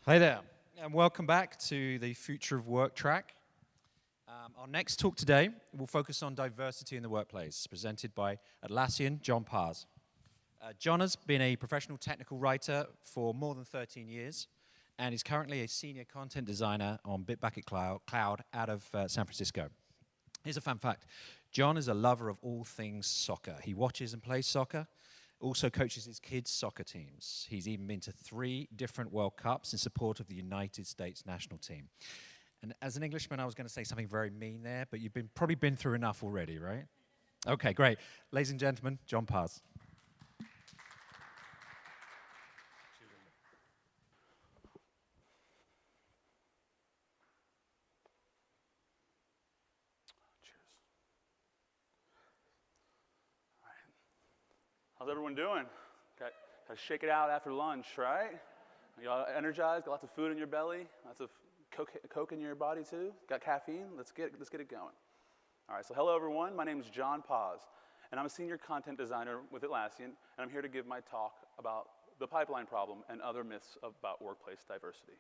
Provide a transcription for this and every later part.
Hi there, and welcome back to the Future of Work track. Our next talk today will focus on diversity in the workplace, presented by Atlassian, John Paz. John has been a professional technical writer for more than 13 years, and is currently a senior content designer on Bitbucket Cloud out of San Francisco. Here's a fun fact. John is a lover of all things soccer. He watches and plays soccer, also coaches his kids' soccer teams. He's even been to 3 different World Cups in support of the United States national team. And as an Englishman, I was going to say something very mean there, but you've probably been through enough already, right? Okay, great. Ladies and gentlemen, John Paz. How's everyone doing? Got to shake it out after lunch, right? Y'all energized? Got lots of food in your belly? Lots of coke in your body too? Got caffeine? Let's get it going. All right, so hello everyone. My name is John Paz, and I'm a senior content designer with Atlassian, and I'm here to give my talk about the pipeline problem and other myths about workplace diversity.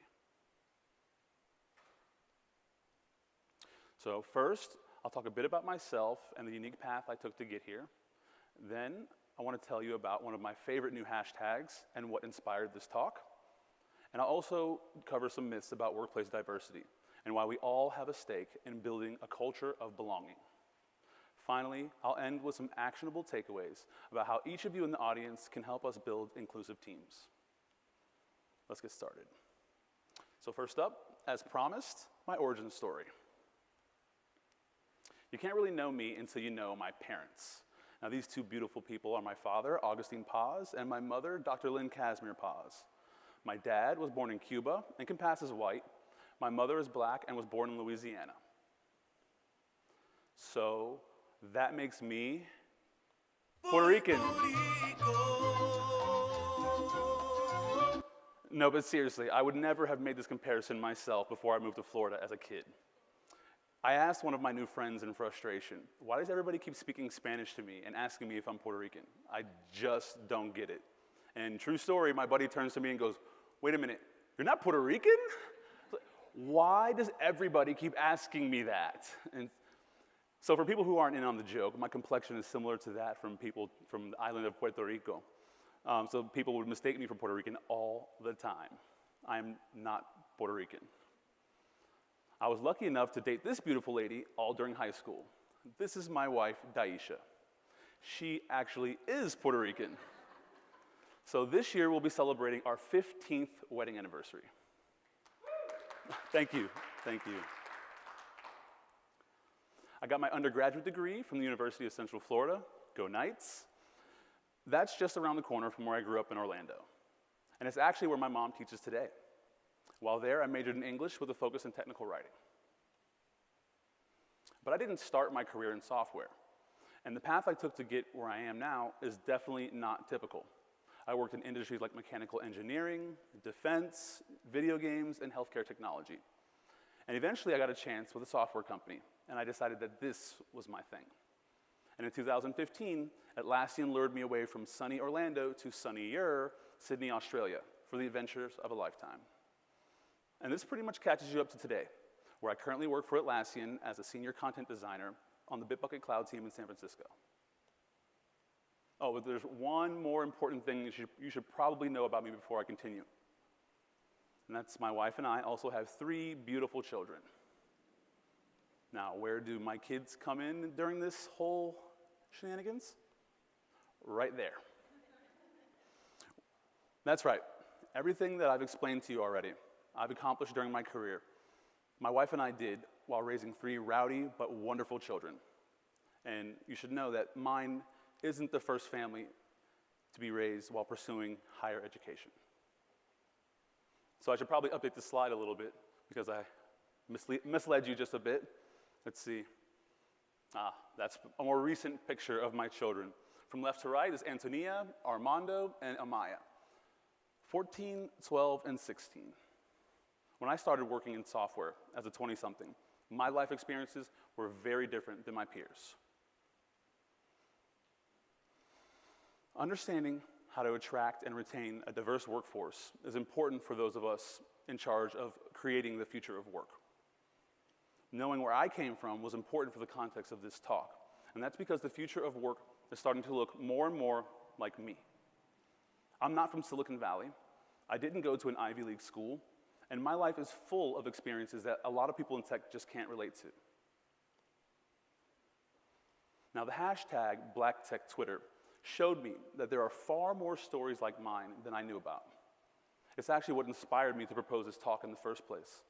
So first, I'll talk a bit about myself and the unique path I took to get here. Then, I want to tell you about one of my favorite new hashtags and what inspired this talk. And I'll also cover some myths about workplace diversity and why we all have a stake in building a culture of belonging. Finally, I'll end with some actionable takeaways about how each of you in the audience can help us build inclusive teams. Let's get started. So first up, as promised, my origin story. You can't really know me until you know my parents. Now, these 2 beautiful people are my father, Augustine Paz, and my mother, Dr. Lynn Casimir Paz. My dad was born in Cuba and can pass as white. My mother is black and was born in Louisiana. So that makes me Puerto Rican. No, but seriously, I would never have made this comparison myself before I moved to Florida as a kid. I asked one of my new friends in frustration, why does everybody keep speaking Spanish to me and asking me if I'm Puerto Rican? I just don't get it. And true story, my buddy turns to me and goes, wait a minute, you're not Puerto Rican? Why does everybody keep asking me that? And so for people who aren't in on the joke, my complexion is similar to that from people from the island of Puerto Rico. So people would mistake me for Puerto Rican all the time. I'm not Puerto Rican. I was lucky enough to date this beautiful lady all during high school. This is my wife, Daisha. She actually is Puerto Rican. So this year we'll be celebrating our 15th wedding anniversary. Thank you, thank you. I got my undergraduate degree from the University of Central Florida, go Knights. That's just around the corner from where I grew up in Orlando. And it's actually where my mom teaches today. While there, I majored in English with a focus in technical writing. But I didn't start my career in software. And the path I took to get where I am now is definitely not typical. I worked in industries like mechanical engineering, defense, video games, and healthcare technology. And eventually I got a chance with a software company, and I decided that this was my thing. And in 2015, Atlassian lured me away from sunny Orlando to sunnier Sydney, Australia, for the adventures of a lifetime. And this pretty much catches you up to today, where I currently work for Atlassian as a senior content designer on the Bitbucket Cloud team in San Francisco. Oh, but there's one more important thing you should probably know about me before I continue. And that's my wife and I also have 3 beautiful children. Now, where do my kids come in during this whole shenanigans? Right there. That's right. Everything that I've explained to you already, I've accomplished during my career. My wife and I did while raising 3 rowdy but wonderful children. And you should know that mine isn't the first family to be raised while pursuing higher education. So I should probably update the slide a little bit because I misled you just a bit. Let's see. That's a more recent picture of my children. From left to right is Antonia, Armando, and Amaya. 14, 12, and 16. When I started working in software as a 20-something, my life experiences were very different than my peers. Understanding how to attract and retain a diverse workforce is important for those of us in charge of creating the future of work. Knowing where I came from was important for the context of this talk, and that's because the future of work is starting to look more and more like me. I'm not from Silicon Valley. I didn't go to an Ivy League school, and my life is full of experiences that a lot of people in tech just can't relate to. Now, the hashtag #BlackTechTwitter showed me that there are far more stories like mine than I knew about. It's actually what inspired me to propose this talk in the first place.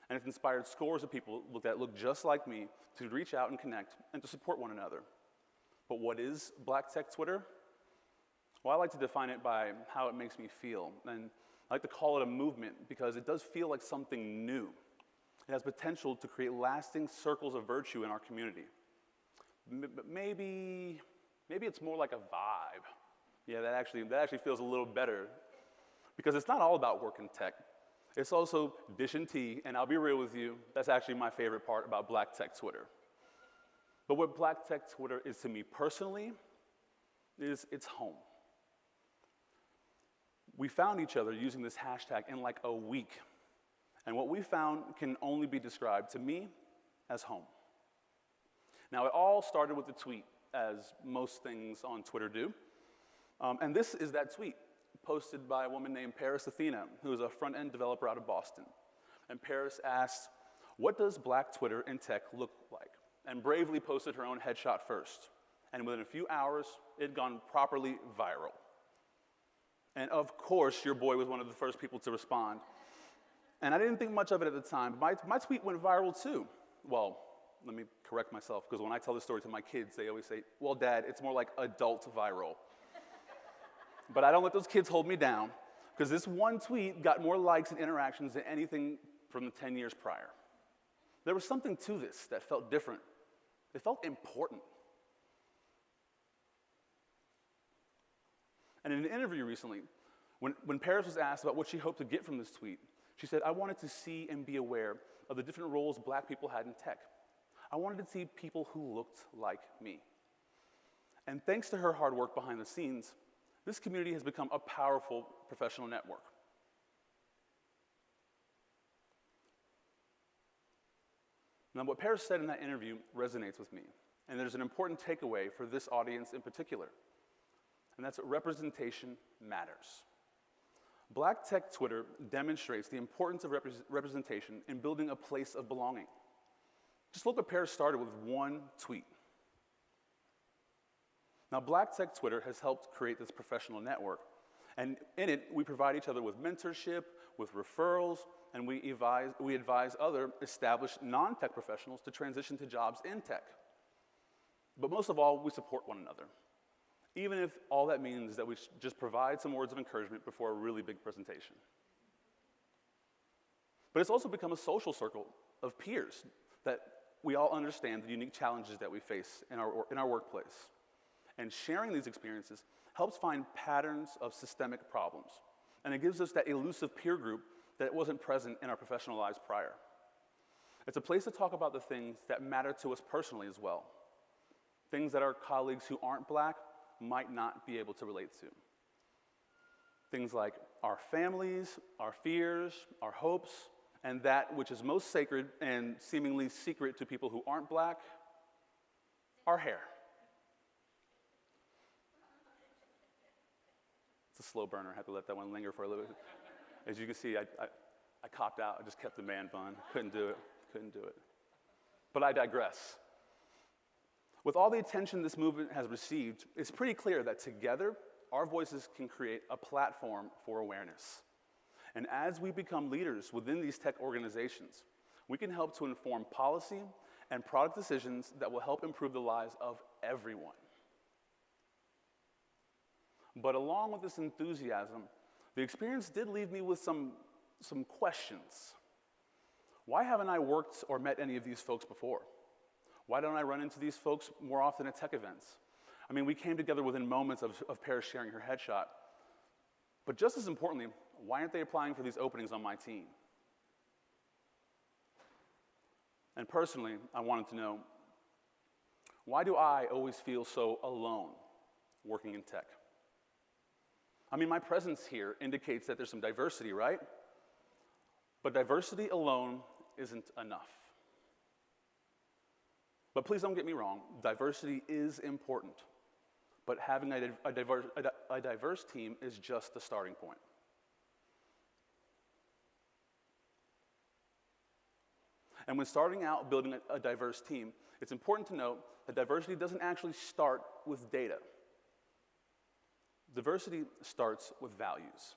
And it's inspired scores of people that look just like me to reach out and connect and to support one another. But what is #BlackTechTwitter? Well, I like to define it by how it makes me feel. And I like to call it a movement because it does feel like something new. It has potential to create lasting circles of virtue in our community. But maybe it's more like a vibe. Yeah, that actually feels a little better. Because it's not all about work in tech. It's also dish and tea, and I'll be real with you, that's actually my favorite part about #BlackTechTwitter. But what #BlackTechTwitter is to me personally is it's home. We found each other using this hashtag in like a week, and what we found can only be described to me as home. Now, it all started with a tweet, as most things on Twitter do, and this is that tweet, posted by a woman named Paris Athena, who is a front-end developer out of Boston. And Paris asked, "What does Black Twitter in tech look like?" And bravely posted her own headshot first. And within a few hours, it had gone properly viral. And of course, your boy was one of the first people to respond. And I didn't think much of it at the time, but my tweet went viral too. Well, let me correct myself, because when I tell this story to my kids, they always say, "Well, Dad, it's more like adult viral." But I don't let those kids hold me down, because this one tweet got more likes and interactions than anything from the 10 years prior. There was something to this that felt different. It felt important. And in an interview recently, when Paris was asked about what she hoped to get from this tweet, she said, "I wanted to see and be aware of the different roles Black people had in tech. I wanted to see people who looked like me." And thanks to her hard work behind the scenes, this community has become a powerful professional network. Now, what Paris said in that interview resonates with me, and there's an important takeaway for this audience in particular, and that's that representation matters. #BlackTechTwitter demonstrates the importance of representation in building a place of belonging. Just look what Paris started with one tweet. Now, #BlackTechTwitter has helped create this professional network, and in it, we provide each other with mentorship, with referrals, and we advise other established non-tech professionals to transition to jobs in tech. But most of all, we support one another, even if all that means is that we just provide some words of encouragement before a really big presentation. But it's also become a social circle of peers that we all understand the unique challenges that we face in our workplace. And sharing these experiences helps find patterns of systemic problems. And it gives us that elusive peer group that wasn't present in our professional lives prior. It's a place to talk about the things that matter to us personally as well. Things that our colleagues who aren't Black might not be able to relate to. Things like our families, our fears, our hopes, and that which is most sacred and seemingly secret to people who aren't Black, our hair. It's a slow burner. I have to let that one linger for a little bit. As you can see, I copped out. I just kept the man bun. Couldn't do it. But I digress. With all the attention this movement has received, it's pretty clear that together, our voices can create a platform for awareness. And as we become leaders within these tech organizations, we can help to inform policy and product decisions that will help improve the lives of everyone. But along with this enthusiasm, the experience did leave me with some questions. Why haven't I worked or met any of these folks before? Why don't I run into these folks more often at tech events? I mean, we came together within moments of Paris sharing her headshot. But just as importantly, why aren't they applying for these openings on my team? And personally, I wanted to know, why do I always feel so alone working in tech? I mean, my presence here indicates that there's some diversity, right? But diversity alone isn't enough. But please don't get me wrong, diversity is important. But having a diverse team is just the starting point. And when starting out building a diverse team, it's important to note that diversity doesn't actually start with data. Diversity starts with values.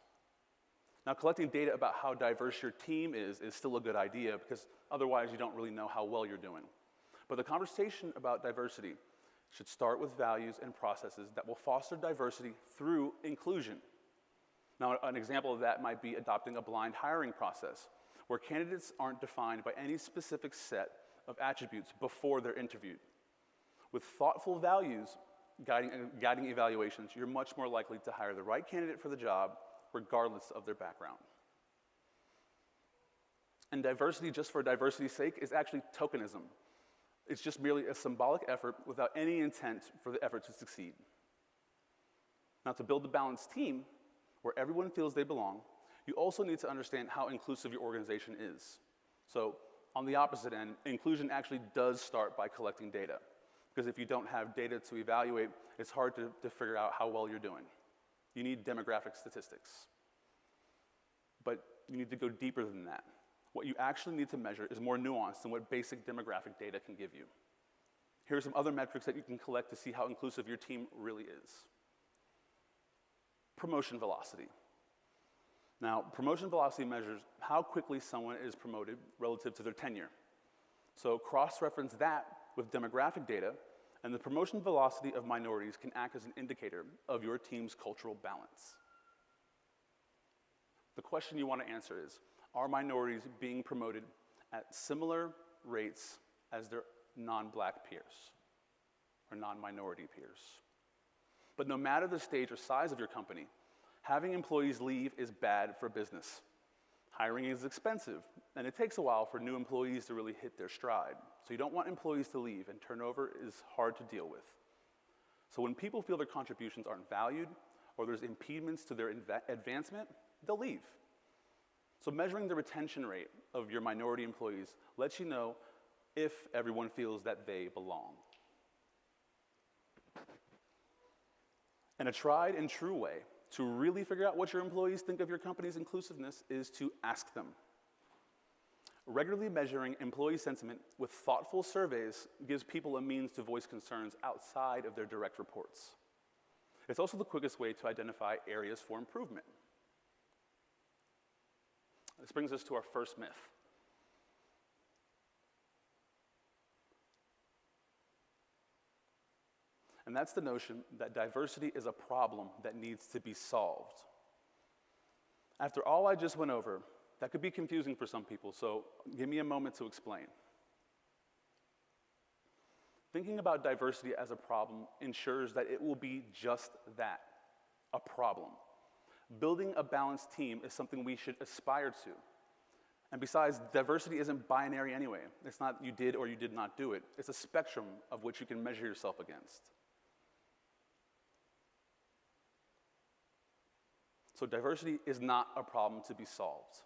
Now, collecting data about how diverse your team is still a good idea because otherwise you don't really know how well you're doing. But the conversation about diversity should start with values and processes that will foster diversity through inclusion. Now, an example of that might be adopting a blind hiring process, where candidates aren't defined by any specific set of attributes before they're interviewed. With thoughtful values guiding evaluations, you're much more likely to hire the right candidate for the job, regardless of their background. And diversity just for diversity's sake is actually tokenism. It's just merely a symbolic effort without any intent for the effort to succeed. Now, to build a balanced team where everyone feels they belong, you also need to understand how inclusive your organization is. So, on the opposite end, inclusion actually does start by collecting data. Because if you don't have data to evaluate, it's hard to figure out how well you're doing. You need demographic statistics. But you need to go deeper than that. What you actually need to measure is more nuanced than what basic demographic data can give you. Here are some other metrics that you can collect to see how inclusive your team really is. Promotion velocity. Now, promotion velocity measures how quickly someone is promoted relative to their tenure. So cross-reference that with demographic data, and the promotion velocity of minorities can act as an indicator of your team's cultural balance. The question you want to answer is, are minorities being promoted at similar rates as their non-black peers or non-minority peers? But no matter the stage or size of your company, having employees leave is bad for business. Hiring is expensive, and it takes a while for new employees to really hit their stride. So you don't want employees to leave, and turnover is hard to deal with. So when people feel their contributions aren't valued, or there's impediments to their advancement, they'll leave. So measuring the retention rate of your minority employees lets you know if everyone feels that they belong. And a tried and true way to really figure out what your employees think of your company's inclusiveness is to ask them. Regularly measuring employee sentiment with thoughtful surveys gives people a means to voice concerns outside of their direct reports. It's also the quickest way to identify areas for improvement. This brings us to our first myth. And that's the notion that diversity is a problem that needs to be solved. After all I just went over, that could be confusing for some people, so give me a moment to explain. Thinking about diversity as a problem ensures that it will be just that, a problem. Building a balanced team is something we should aspire to. And besides, diversity isn't binary anyway. It's not you did or you did not do it. It's a spectrum of which you can measure yourself against. So diversity is not a problem to be solved.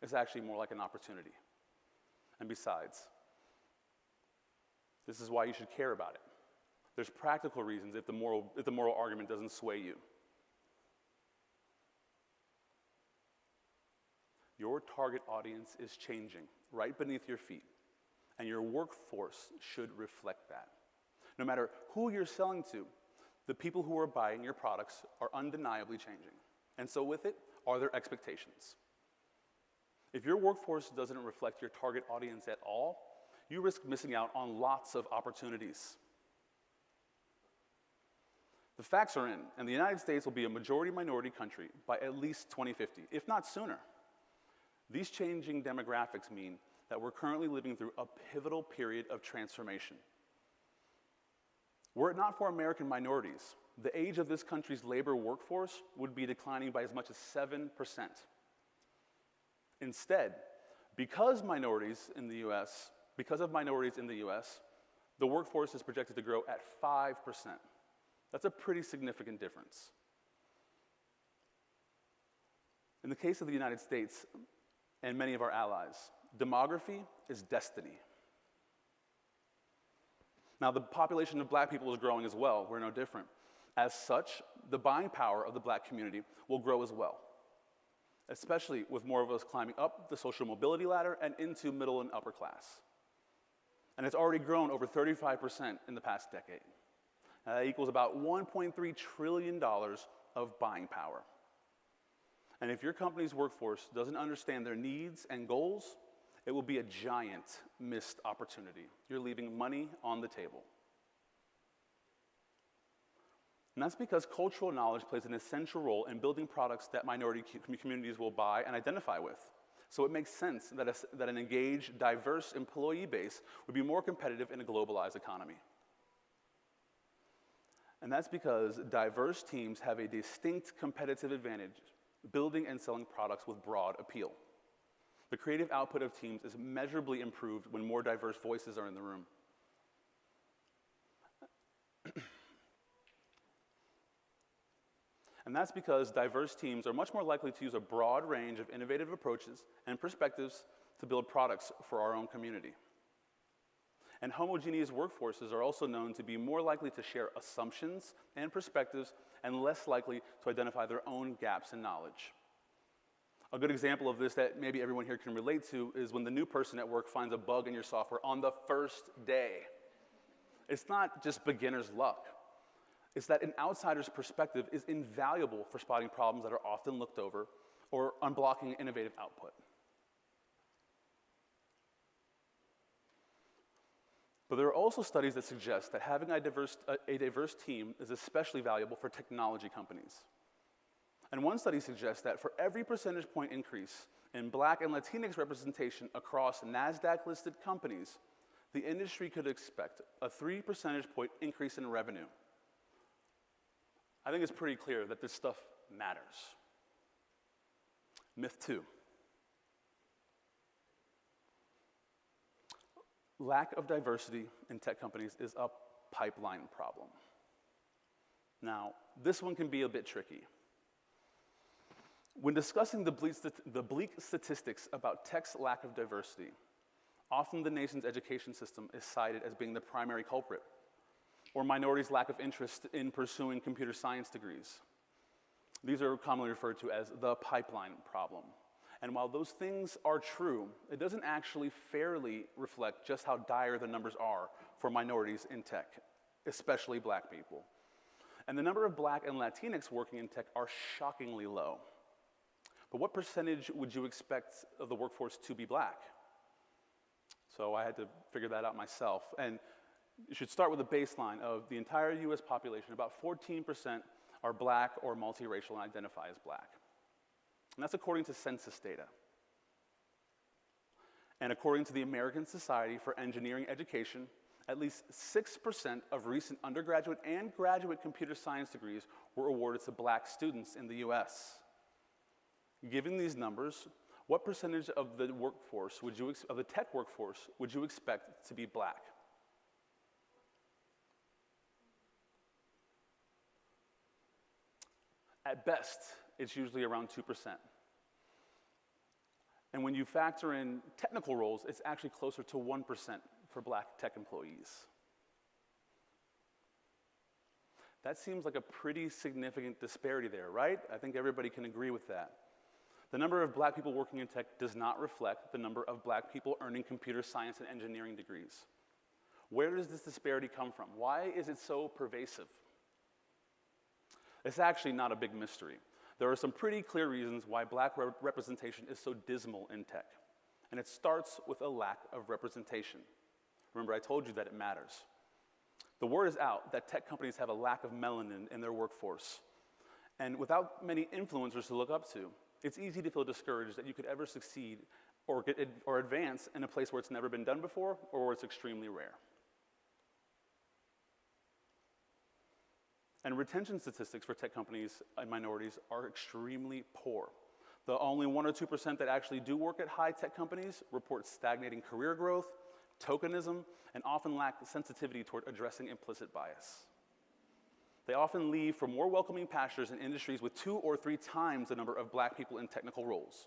It's actually more like an opportunity. And besides, this is why you should care about it. There's practical reasons if the moral argument doesn't sway you. Your target audience is changing right beneath your feet, and your workforce should reflect that. No matter who you're selling to, the people who are buying your products are undeniably changing. And so with it are their expectations. If your workforce doesn't reflect your target audience at all, you risk missing out on lots of opportunities. The facts are in, and the United States will be a majority-minority country by at least 2050, if not sooner. These changing demographics mean that we're currently living through a pivotal period of transformation. Were it not for American minorities, the age of this country's labor workforce would be declining by as much as 7%. Instead, because of minorities in the US, the workforce is projected to grow at 5%. That's a pretty significant difference. In the case of the United States and many of our allies, demography is destiny. Now, the population of black people is growing as well. We're no different. As such, the buying power of the black community will grow as well, especially with more of us climbing up the social mobility ladder and into middle and upper class. And it's already grown over 35% in the past decade. Now, that equals about $1.3 trillion of buying power. And if your company's workforce doesn't understand their needs and goals, it will be a giant missed opportunity. You're leaving money on the table. And that's because cultural knowledge plays an essential role in building products that minority communities will buy and identify with. So it makes sense that an engaged, diverse employee base would be more competitive in a globalized economy. And that's because diverse teams have a distinct competitive advantage building and selling products with broad appeal. The creative output of teams is measurably improved when more diverse voices are in the room. And that's because diverse teams are much more likely to use a broad range of innovative approaches and perspectives to build products for our own community. And homogeneous workforces are also known to be more likely to share assumptions and perspectives and less likely to identify their own gaps in knowledge. A good example of this that maybe everyone here can relate to is when the new person at work finds a bug in your software on the first day. It's not just beginner's luck. It's that an outsider's perspective is invaluable for spotting problems that are often looked over or unblocking innovative output. But there are also studies that suggest that having a diverse team is especially valuable for technology companies. And one study suggests that for every percentage point increase in Black and Latinx representation across NASDAQ-listed companies, the industry could expect a 3 percentage point increase in revenue. I think it's pretty clear that this stuff matters. Myth 2. Lack of diversity in tech companies is a pipeline problem. Now, this one can be a bit tricky. When discussing the bleak statistics about tech's lack of diversity, often the nation's education system is cited as being the primary culprit, or minorities' lack of interest in pursuing computer science degrees. These are commonly referred to as the pipeline problem. And while those things are true, it doesn't actually fairly reflect just how dire the numbers are for minorities in tech, especially Black people. And the number of Black and Latinx working in tech are shockingly low. But what percentage would you expect of the workforce to be Black? So I had to figure that out myself. And you should start with a baseline of the entire US population. About 14% are Black or multiracial and identify as Black. And that's according to census data. And according to the American Society for Engineering Education, at least 6% of recent undergraduate and graduate computer science degrees were awarded to Black students in the US. Given these numbers, what percentage of the workforce of the tech workforce would you expect to be Black? At best, it's usually around 2%. And when you factor in technical roles, it's actually closer to 1% for Black tech employees. That seems like a pretty significant disparity there, right? I think everybody can agree with that. The number of Black people working in tech does not reflect the number of Black people earning computer science and engineering degrees. Where does this disparity come from? Why is it so pervasive? It's actually not a big mystery. There are some pretty clear reasons why Black representation is so dismal in tech. And it starts with a lack of representation. Remember, I told you that it matters. The word is out that tech companies have a lack of melanin in their workforce. And without many influencers to look up to, it's easy to feel discouraged that you could ever succeed or advance in a place where it's never been done before or where it's extremely rare. And retention statistics for tech companies and minorities are extremely poor. The only 1 or 2% that actually do work at high-tech companies report stagnating career growth, tokenism, and often lack sensitivity toward addressing implicit bias. They often leave for more welcoming pastures in industries with 2 or 3 times the number of black people in technical roles.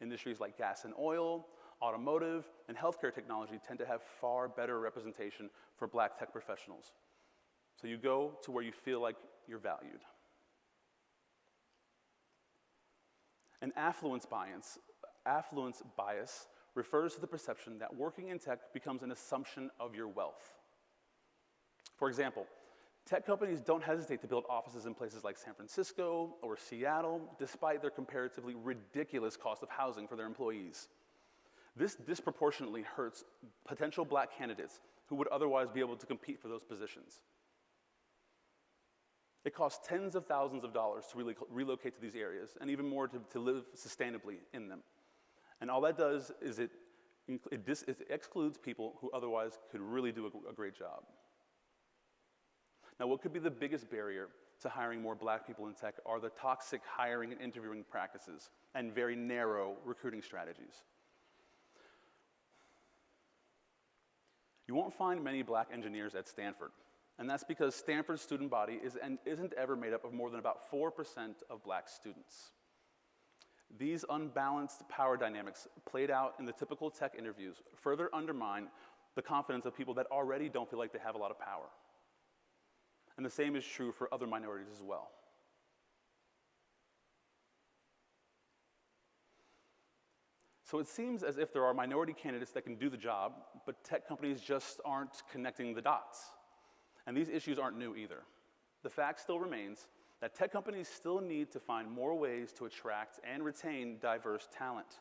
Industries like gas and oil, automotive, and healthcare technology tend to have far better representation for black tech professionals. So you go to where you feel like you're valued. An affluence bias refers to the perception that working in tech becomes an assumption of your wealth. For example, tech companies don't hesitate to build offices in places like San Francisco or Seattle, despite their comparatively ridiculous cost of housing for their employees. This disproportionately hurts potential black candidates who would otherwise be able to compete for those positions. It costs tens of thousands of dollars to relocate to these areas, and even more to live sustainably in them. And all that does is it excludes people who otherwise could really do a great job. Now, what could be the biggest barrier to hiring more black people in tech are the toxic hiring and interviewing practices and very narrow recruiting strategies. You won't find many black engineers at Stanford, and that's because Stanford's student body isn't ever made up of more than about 4% of black students. These unbalanced power dynamics played out in the typical tech interviews further undermine the confidence of people that already don't feel like they have a lot of power. And the same is true for other minorities as well. So it seems as if there are minority candidates that can do the job, but tech companies just aren't connecting the dots. And these issues aren't new either. The fact still remains that tech companies still need to find more ways to attract and retain diverse talent.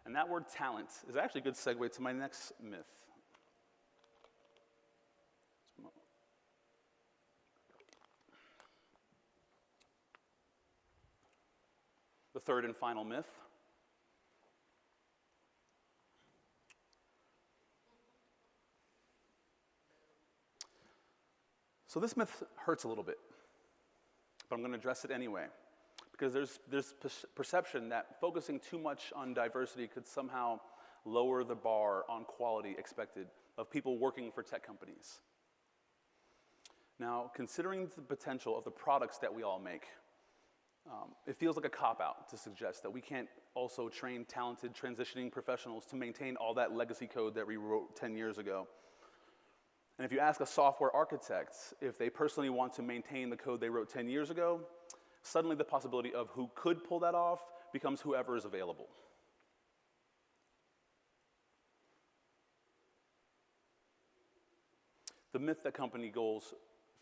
And that word talent is actually a good segue to my next myth. The third and final myth. So this myth hurts a little bit, but I'm going to address it anyway, because there's perception that focusing too much on diversity could somehow lower the bar on quality expected of people working for tech companies. Now, considering the potential of the products that we all make, it feels like a cop-out to suggest that we can't also train talented transitioning professionals to maintain all that legacy code that we wrote 10 years ago. And if you ask a software architect if they personally want to maintain the code they wrote 10 years ago, suddenly the possibility of who could pull that off becomes whoever is available. The myth that company goals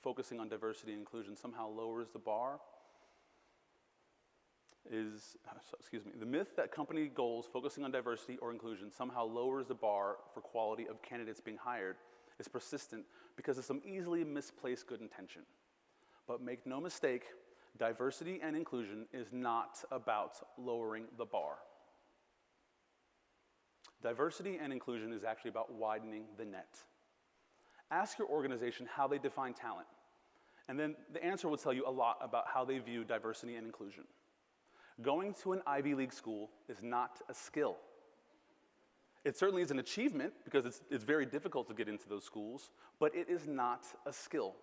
focusing on diversity and inclusion somehow lowers the bar the myth that company goals focusing on diversity or inclusion somehow lowers the bar for quality of candidates being hired is persistent because of some easily misplaced good intention. But make no mistake, diversity and inclusion is not about lowering the bar. Diversity and inclusion is actually about widening the net. Ask your organization how they define talent, and then the answer will tell you a lot about how they view diversity and inclusion. Going to an Ivy League school is not a skill. It certainly is an achievement because it's very difficult to get into those schools, but it is not a skill.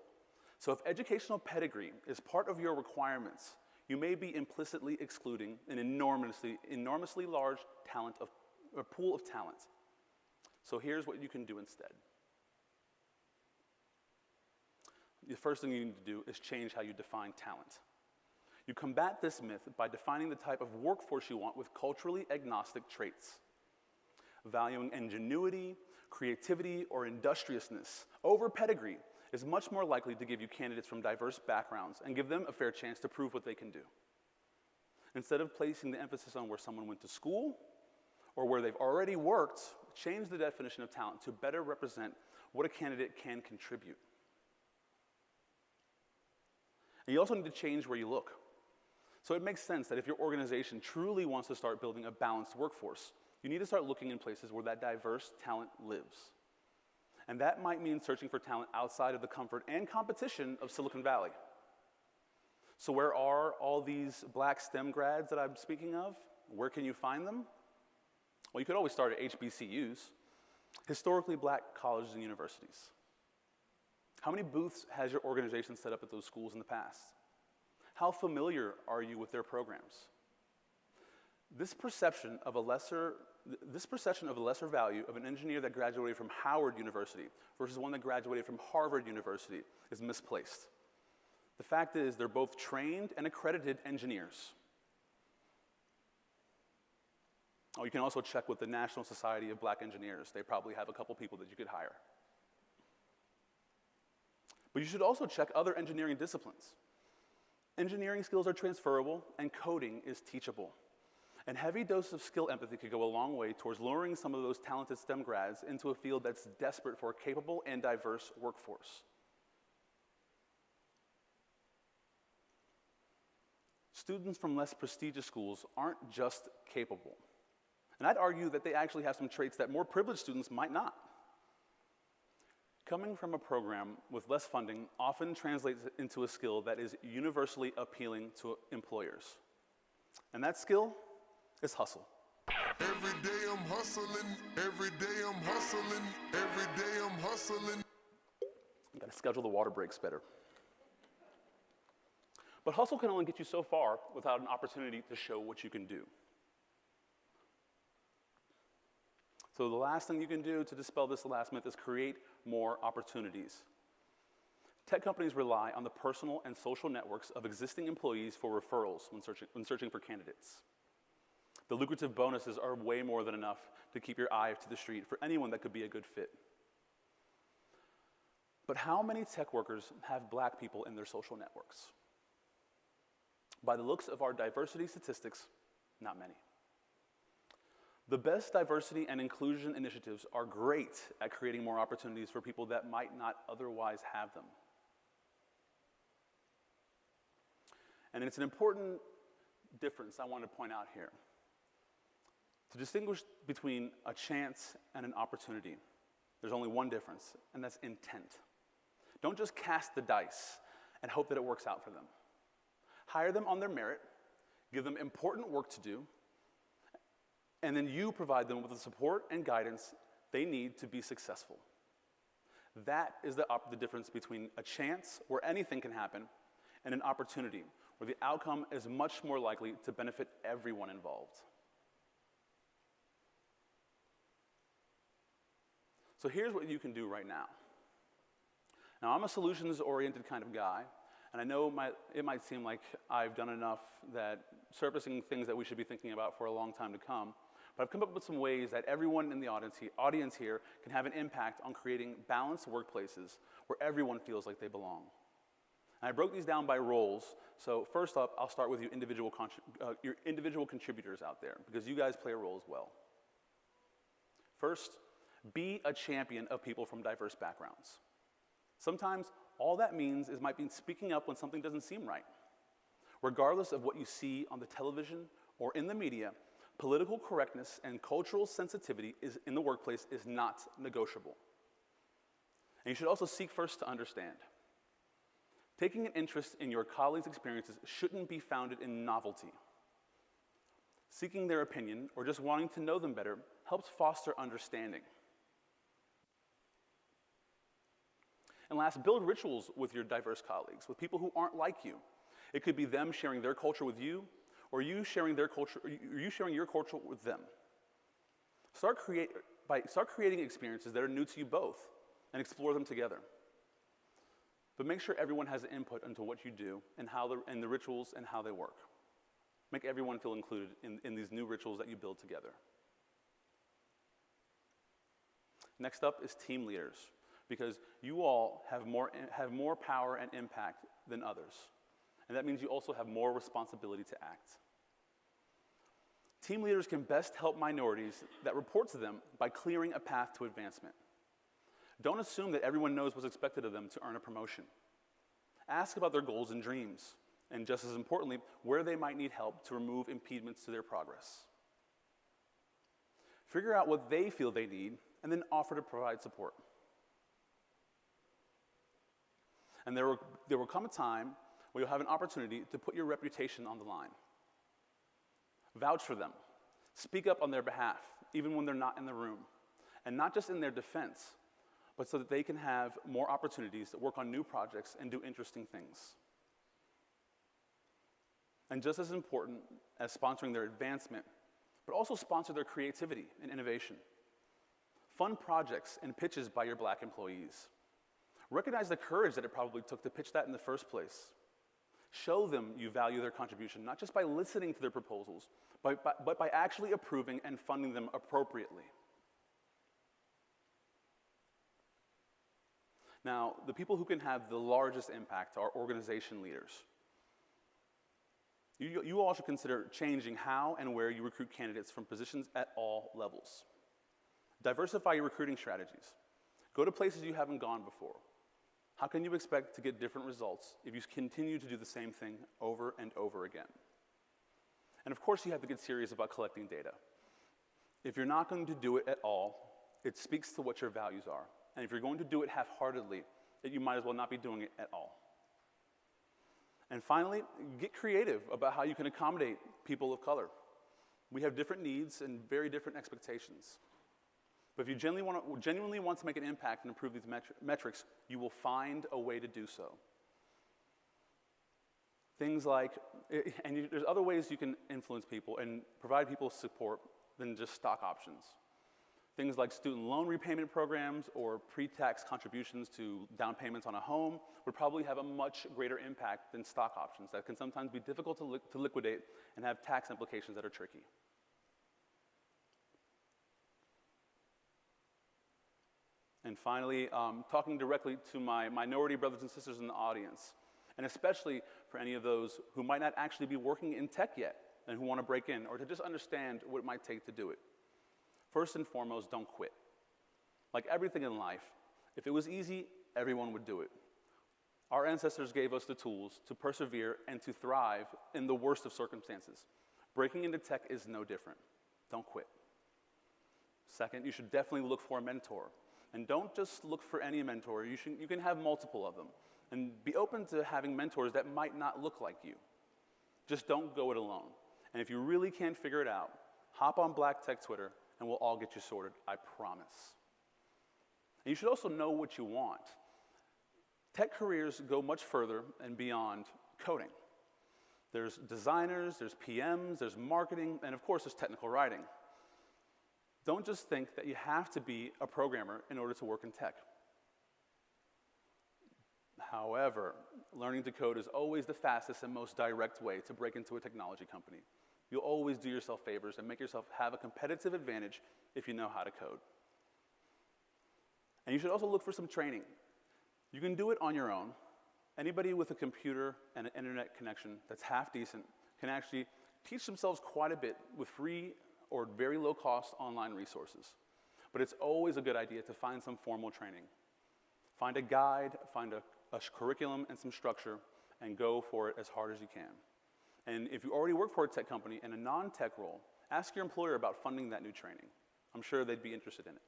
So if educational pedigree is part of your requirements, you may be implicitly excluding an enormously large pool of talent. So here's what you can do instead. The first thing you need to do is change how you define talent. You combat this myth by defining the type of workforce you want with culturally agnostic traits. Valuing ingenuity, creativity, or industriousness over pedigree is much more likely to give you candidates from diverse backgrounds and give them a fair chance to prove what they can do. Instead of placing the emphasis on where someone went to school or where they've already worked, change the definition of talent to better represent what a candidate can contribute. And you also need to change where you look. So it makes sense that if your organization truly wants to start building a balanced workforce, you need to start looking in places where that diverse talent lives. And that might mean searching for talent outside of the comfort and competition of Silicon Valley. So where are all these black STEM grads that I'm speaking of? Where can you find them? Well, you could always start at HBCUs. Historically black colleges and universities. How many booths has your organization set up at those schools in the past? How familiar are you with their programs? This perception of a lesser value of an engineer that graduated from Howard University versus one that graduated from Harvard University is misplaced. The fact is, they're both trained and accredited engineers. Oh, you can also check with the National Society of Black Engineers. They probably have a couple people that you could hire. But you should also check other engineering disciplines. Engineering skills are transferable, and coding is teachable. And heavy dose of skill empathy could go a long way towards luring some of those talented STEM grads into a field that's desperate for a capable and diverse workforce. Students from less prestigious schools aren't just capable. And I'd argue that they actually have some traits that more privileged students might not. Coming from a program with less funding often translates into a skill that is universally appealing to employers. And that skill is hustle. Every day I'm hustling, every day I'm hustling, every day I'm hustling. You gotta schedule the water breaks better. But hustle can only get you so far without an opportunity to show what you can do. So the last thing you can do to dispel this last myth is create more opportunities. Tech companies rely on the personal and social networks of existing employees for referrals when searching for candidates. The lucrative bonuses are way more than enough to keep your eye to the street for anyone that could be a good fit. But how many tech workers have black people in their social networks? By the looks of our diversity statistics, not many. The best diversity and inclusion initiatives are great at creating more opportunities for people that might not otherwise have them. And it's an important difference I want to point out here. To distinguish between a chance and an opportunity, there's only one difference, and that's intent. Don't just cast the dice and hope that it works out for them. Hire them on their merit, give them important work to do, and then you provide them with the support and guidance they need to be successful. That is the difference between a chance, where anything can happen, and an opportunity, where the outcome is much more likely to benefit everyone involved. So here's what you can do right now. Now, I'm a solutions-oriented kind of guy, and I know it might seem like I've done enough that surfacing things that we should be thinking about for a long time to come, but I've come up with some ways that everyone in the audience here can have an impact on creating balanced workplaces where everyone feels like they belong. And I broke these down by roles, so first up, I'll start with your individual contributors out there, because you guys play a role as well. First, be a champion of people from diverse backgrounds. Sometimes all that means might be speaking up when something doesn't seem right. Regardless of what you see on the television or in the media, political correctness and cultural sensitivity in the workplace is not negotiable. And you should also seek first to understand. Taking an interest in your colleagues' experiences shouldn't be founded in novelty. Seeking their opinion or just wanting to know them better helps foster understanding. And last, build rituals with your diverse colleagues, with people who aren't like you. It could be them sharing their culture with you, or you sharing your culture with them. Start creating experiences that are new to you both, and explore them together. But make sure everyone has input into what you do and the rituals and how they work. Make everyone feel included in these new rituals that you build together. Next up is team leaders, because you all have more power and impact than others. And that means you also have more responsibility to act. Team leaders can best help minorities that report to them by clearing a path to advancement. Don't assume that everyone knows what's expected of them to earn a promotion. Ask about their goals and dreams, and just as importantly, where they might need help to remove impediments to their progress. Figure out what they feel they need, and then offer to provide support. And there will come a time where you'll have an opportunity to put your reputation on the line. Vouch for them. Speak up on their behalf, even when they're not in the room. and not just in their defense, but so that they can have more opportunities to work on new projects and do interesting things. And just as important as sponsoring their advancement, but also sponsor their creativity and innovation. Fund projects and pitches by your Black employees. Recognize the courage that it probably took to pitch that in the first place. Show them you value their contribution, not just by listening to their proposals, but by actually approving and funding them appropriately. Now, the people who can have the largest impact are organization leaders. You all should consider changing how and where you recruit candidates from positions at all levels. Diversify your recruiting strategies. Go to places you haven't gone before. How can you expect to get different results if you continue to do the same thing over and over again? And of course, you have to get serious about collecting data. If you're not going to do it at all, it speaks to what your values are. And if you're going to do it half-heartedly, then you might as well not be doing it at all. And finally, get creative about how you can accommodate people of color. We have different needs and very different expectations. But if you genuinely want to make an impact and improve these metrics, you will find a way to do so. Things like, there's other ways you can influence people and provide people support than just stock options. Things like student loan repayment programs or pre-tax contributions to down payments on a home would probably have a much greater impact than stock options that can sometimes be difficult to liquidate and have tax implications that are tricky. And finally, talking directly to my minority brothers and sisters in the audience, and especially for any of those who might not actually be working in tech yet and who want to break in or to just understand what it might take to do it. First and foremost, don't quit. Like everything in life, if it was easy, everyone would do it. Our ancestors gave us the tools to persevere and to thrive in the worst of circumstances. Breaking into tech is no different. Don't quit. Second, you should definitely look for a mentor. And don't just look for any mentor. You can have multiple of them. And be open to having mentors that might not look like you. Just don't go it alone. And if you really can't figure it out, hop on Black Tech Twitter and we'll all get you sorted, I promise. And you should also know what you want. Tech careers go much further and beyond coding. There's designers, there's PMs, there's marketing, and of course there's technical writing. Don't just think that you have to be a programmer in order to work in tech. However, learning to code is always the fastest and most direct way to break into a technology company. You'll always do yourself favors and make yourself have a competitive advantage if you know how to code. And you should also look for some training. You can do it on your own. Anybody with a computer and an internet connection that's half decent can actually teach themselves quite a bit with free or very low-cost online resources. But it's always a good idea to find some formal training. Find a guide, find a curriculum and some structure, and go for it as hard as you can. And if you already work for a tech company in a non-tech role, ask your employer about funding that new training. I'm sure they'd be interested in it.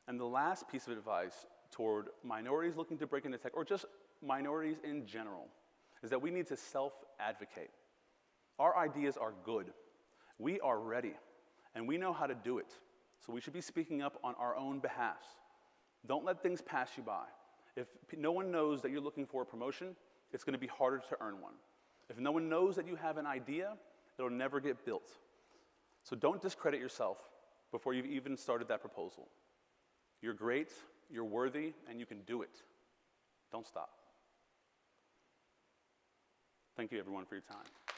And the last piece of advice toward minorities looking to break into tech, or just minorities in general, is that we need to self-advocate. Our ideas are good. We are ready, and we know how to do it. So we should be speaking up on our own behalf. Don't let things pass you by. If no one knows that you're looking for a promotion, it's going to be harder to earn one. If no one knows that you have an idea, it'll never get built. So don't discredit yourself before you've even started that proposal. You're great, you're worthy, and you can do it. Don't stop. Thank you, everyone, for your time.